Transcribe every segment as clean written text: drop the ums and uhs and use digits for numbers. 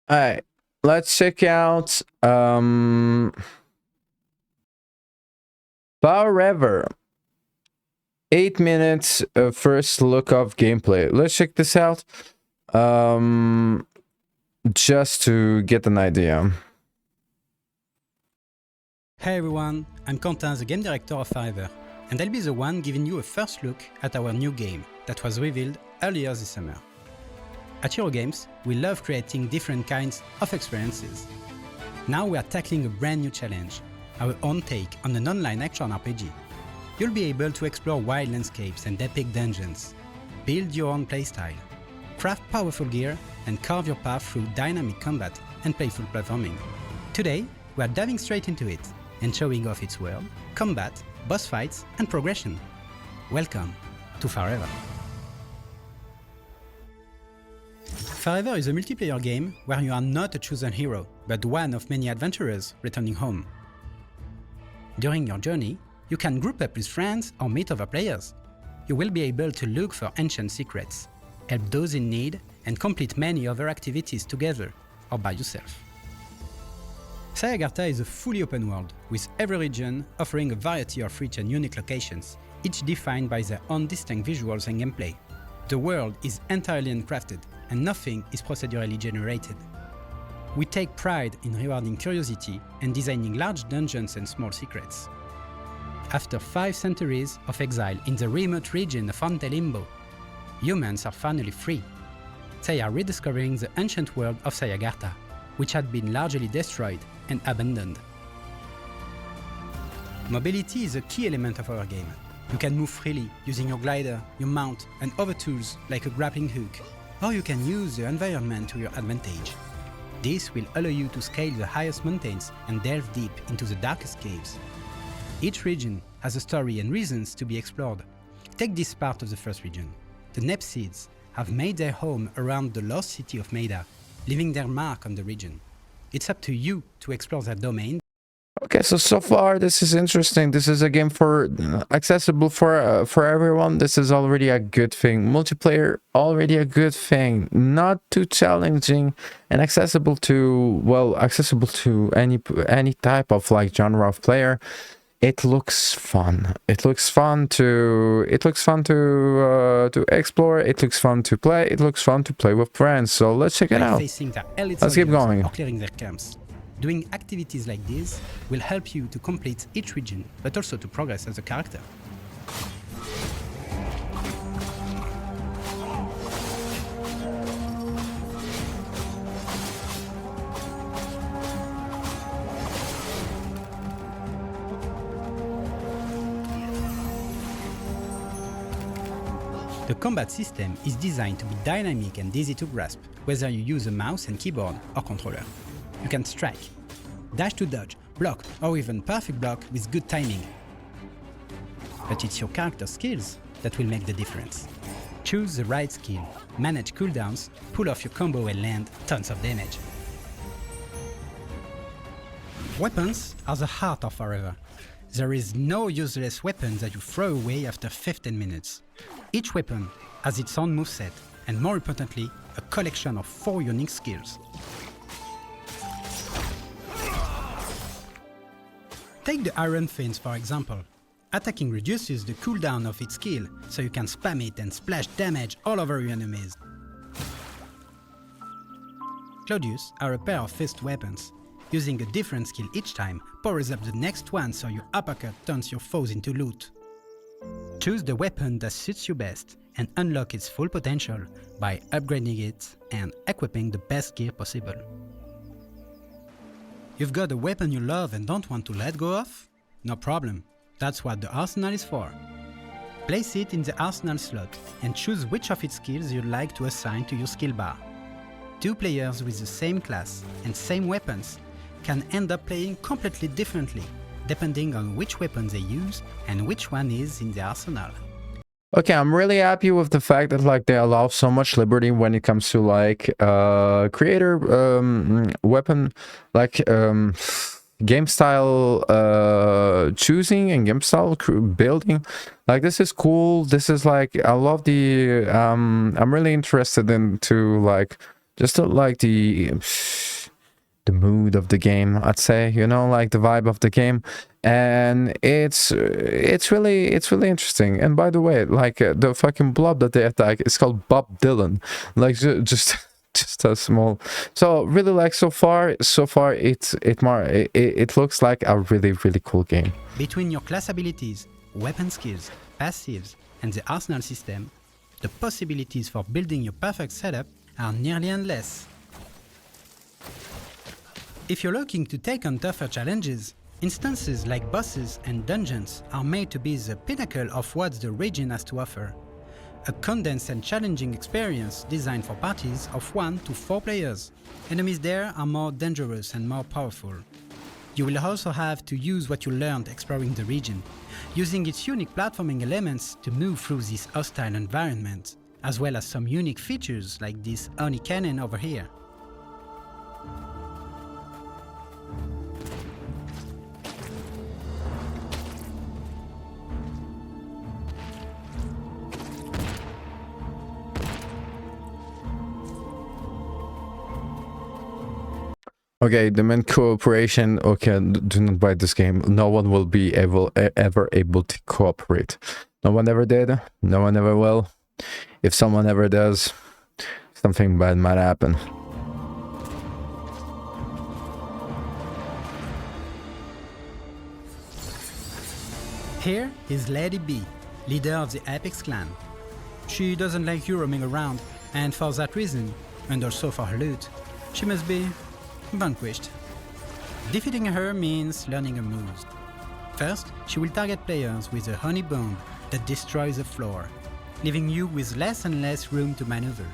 All right, let's check out Farever. 8 minutes first look of gameplay. Let's check this out. Just to get an idea. Hey everyone, I'm Quentin, the game director of Farever, and I'll be the one giving you a first look at our new game that was revealed earlier this summer. At Eurogames, we love creating different kinds of experiences. Now we are tackling a brand new challenge, our own take on an online action RPG. You'll be able to explore wild landscapes and epic dungeons, build your own playstyle, craft powerful gear, and carve your path through dynamic combat and playful platforming. Today, we are diving straight into it and showing off its world, combat, boss fights, and progression. Welcome to Farever. Farever is a multiplayer game where you are not a chosen hero, but one of many adventurers returning home. During your journey, you can group up with friends or meet other players. You will be able to look for ancient secrets, help those in need, and complete many other activities together or by yourself. Jawnhto is a fully open world, with every region offering a variety of rich and unique locations, each defined by their own distinct visuals and gameplay. The world is entirely handcrafted, and nothing is procedurally generated. We take pride in rewarding curiosity and designing large dungeons and small secrets. After 5 centuries of exile in the remote region of Ante Limbo, humans are finally free. They are rediscovering the ancient world of Jawnhto, which had been largely destroyed and abandoned. Mobility is a key element of our game. You can move freely using your glider, your mount, and other tools like a grappling hook, or you can use the environment to your advantage. This will allow you to scale the highest mountains and delve deep into the darkest caves. Each region has a story and reasons to be explored. Take this part of the first region. The Nepsids have made their home around the lost city of Maida, leaving their mark on the region. It's up to you to explore that domain. Okay, so far this is interesting. This is a game for accessible for everyone. This is already a good thing. Multiplayer already a good thing. Not too challenging and accessible to any type of like genre of player. It looks fun. It looks fun to explore. It looks fun to play. It looks fun to play with friends. So let's check it out. Let's keep going. Or clearing their camps. Doing activities like this will help you to complete each region, but also to progress as a character. The combat system is designed to be dynamic and easy to grasp, whether you use a mouse and keyboard or controller. You can strike, dash to dodge, block, or even perfect block with good timing. But it's your character's skills that will make the difference. Choose the right skill, manage cooldowns, pull off your combo and land tons of damage. Weapons are the heart of Farever. There is no useless weapon that you throw away after 15 minutes. Each weapon has its own moveset, and more importantly, a collection of 4 unique skills. Take the Iron Fins for example. Attacking reduces the cooldown of its skill, so you can spam it and splash damage all over your enemies. Claudius are a pair of fist weapons. Using a different skill each time powers up the next one, so your uppercut turns your foes into loot. Choose the weapon that suits you best and unlock its full potential by upgrading it and equipping the best gear possible. You've got a weapon you love and don't want to let go of? No problem, that's what the arsenal is for. Place it in the arsenal slot and choose which of its skills you'd like to assign to your skill bar. 2 players with the same class and same weapons can end up playing completely differently, depending on which weapon they use and which one is in the arsenal. Okay, I'm really happy with the fact that like they allow so much liberty when it comes to like creator weapon, like game style choosing and game style building. Like this is cool. This is like I love the I'm really interested into like just like the mood of the game, I'd say, you know, like the vibe of the game. And it's really interesting. And by the way, like the fucking blob that they attack is called Bob Dylan, like just just a small. So really, like, so far it looks like a really cool game. Between your class abilities, weapon skills, passives, and the arsenal system, the possibilities for building your perfect setup are nearly endless. If you're looking to take on tougher challenges, instances like bosses and dungeons are made to be the pinnacle of what the region has to offer. A condensed and challenging experience designed for parties of 1 to 4 players. Enemies there are more dangerous and more powerful. You will also have to use what you learned exploring the region, using its unique platforming elements to move through this hostile environment, as well as some unique features like this Oni cannon over here. Okay, the main cooperation. Okay, do not buy this game. No one will be ever able to cooperate. No one ever did. No one ever will. If someone ever does, something bad might happen. Here is Lady B, leader of the Apex clan. She doesn't like you roaming around, and for that reason, and also for her loot, she must be vanquished. Defeating her means learning her moves. First, she will target players with a honey bomb that destroys the floor, leaving you with less and less room to maneuver.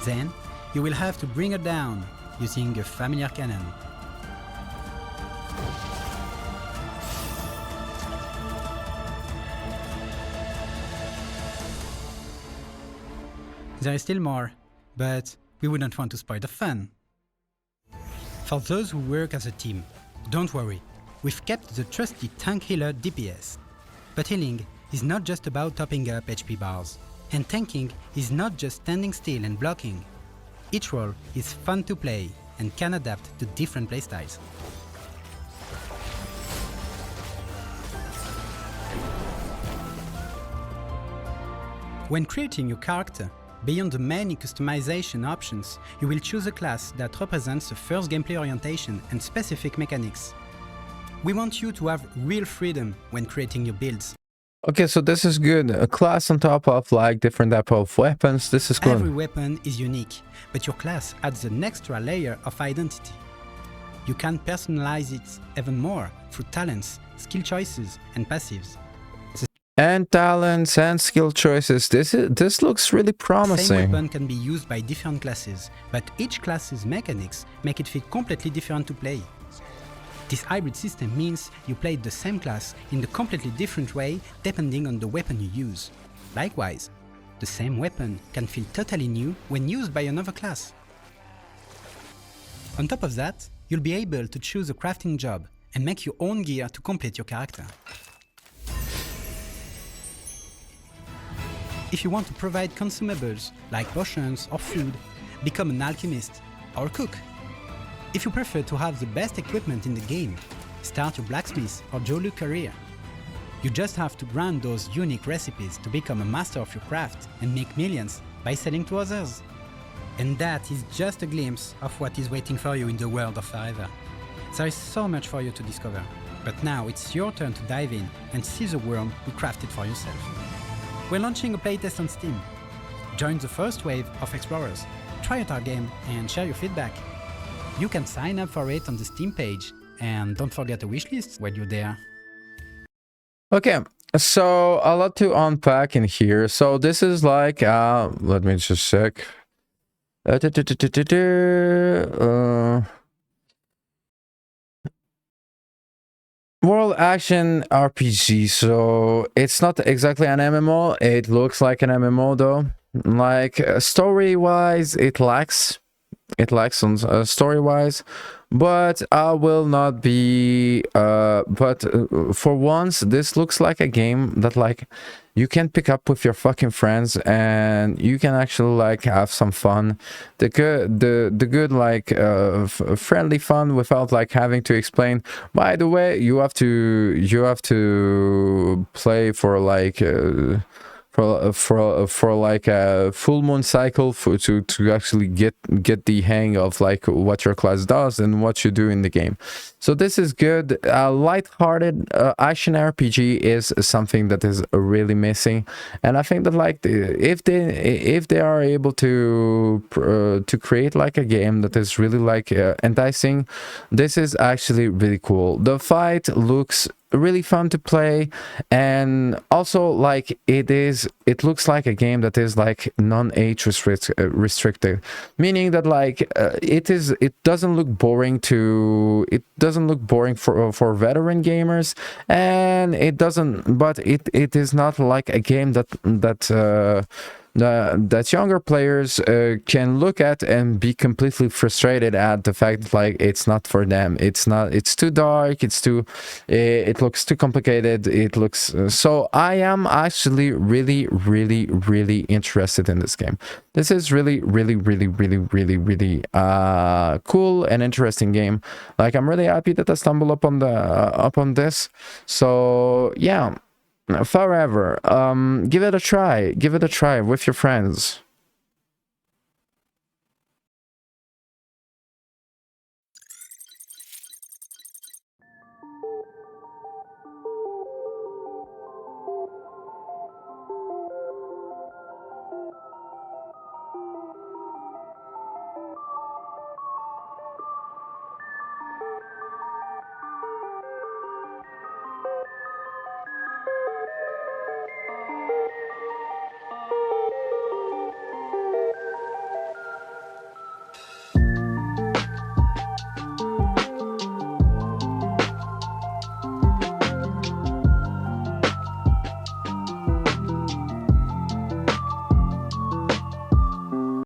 Then, you will have to bring her down using a familiar cannon. There is still more, but we wouldn't want to spoil the fun. For those who work as a team, don't worry, we've kept the trusty tank healer DPS. But healing is not just about topping up HP bars. And tanking is not just standing still and blocking. Each role is fun to play and can adapt to different playstyles. When creating your character, beyond the many customization options, you will choose a class that represents the first gameplay orientation and specific mechanics. We want you to have real freedom when creating your builds. Okay, so this is good. A class on top of like different type of weapons. This is cool. Every weapon is unique, but your class adds an extra layer of identity. You can personalize it even more through talents, skill choices, and passives. And talents and skill choices. This looks really The promising. same weapon can be used by different classes, but each class's mechanics make it feel completely different to play. This hybrid system means you play the same class in a completely different way depending on the weapon you use. Likewise, the same weapon can feel totally new when used by another class. On top of that, you'll be able to choose a crafting job and make your own gear to complete your character. If you want to provide consumables like potions or food, become an alchemist or a cook. If you prefer to have the best equipment in the game, start your blacksmith or jeweler career. You just have to grind those unique recipes to become a master of your craft and make millions by selling to others. And that is just a glimpse of what is waiting for you in the world of Farever. There is so much for you to discover, but now it's your turn to dive in and see the world we crafted for yourself. We're launching a playtest on Steam. Join the first wave of explorers, try out our game and share your feedback. You can sign up for it on the Steam page, and don't forget a wishlist when you're there. Okay, so a lot to unpack in here. So this is like, let me just check. World action RPG. So it's not exactly an MMO. It looks like an MMO though. Like story wise, it lacks on story wise, but I will not be but for once this looks like a game that like you can pick up with your fucking friends and you can actually like have some fun, the good like friendly fun without like having to explain, by the way, you have to play for like for like a full moon cycle to actually get the hang of like what your class does and what you do in the game. So this is good. Light-hearted action RPG is something that is really missing, and I think that like if they are able to create like a game that is really like enticing, this is actually really cool. The fight looks really fun to play, and also like it looks like a game that is like non-age restricted, meaning that like it doesn't look boring for veteran gamers, and it doesn't, but it is not like a game that younger players can look at and be completely frustrated at the fact that like it's not for them. It's too dark, it looks too complicated, it looks so I am actually really interested in this game. This is really cool and interesting game. Like I'm really happy that I stumbled upon this. So yeah, Farever, give it a try with your friends.